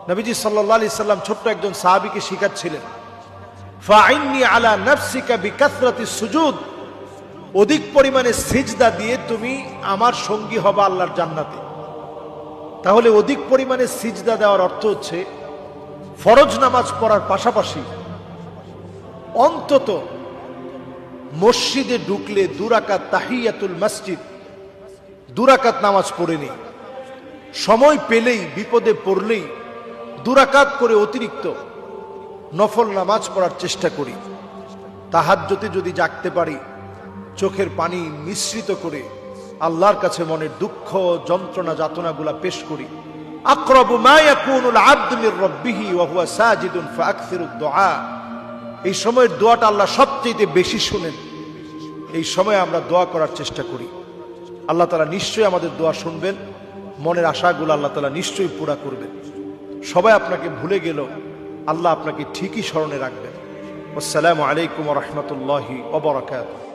নবীজি সাল্লাল্লাহু আলাইহি সাল্লাম ছোট্ট একজন সাহাবীকে শিখাচ্ছিলেন, ফাইন্নি আলা নাফসিকা বিকাসরাতিস সুজুদ, অধিক পরিমাণে সিজদা দিয়ে তুমি আমার সঙ্গী হবা আল্লাহর জান্নাতে। তাহলে অধিক পরিমাণে সিজদা দেওয়ার অর্থ হচ্ছে ফরজ নামাজ পড়ার পাশাপাশি অন্তত মসজিদে ঢুকলে 2 রাকাত তাহিয়াতুল মসজিদ, 2 রাকাত নামাজ পড়ে নেই। সময় পেলেই, বিপদে পড়লেই 2 রাকাত করে অতিরিক্ত নফল নামাজ পড়ার চেষ্টা করি। তাহাজ্জুদে যদি জাগতে পারি, চোখের পানি মিশ্রিত করে আল্লাহর কাছে মনের দুঃখ, যন্ত্রণা, যাতনাগুলা পেশ করি। আকরাবু মা ইয়াকুনুল আবদু মির রাব্বিহি ওয়া হুয়া সাজিদুন ফাআকসিরুদ দুআ। এই সময়ের দোয়াটা আল্লাহ সবচেয়ে বেশি শুনেন। এই সময়ে আমরা দোয়া করার চেষ্টা করি। আল্লাহ তাআলা নিশ্চয়ই আমাদের দোয়া শুনবেন, মনের আশাগুলো আল্লাহ তাআলা নিশ্চয়ই পুরা করবেন। সবাই আপনাকে ভুলে গেল, আল্লাহ আপনাকে ঠিকই স্মরণে রাখবেন। আসসালামু আলাইকুম ওয়া রাহমাতুল্লাহি ওয়া বারাকাতুহু।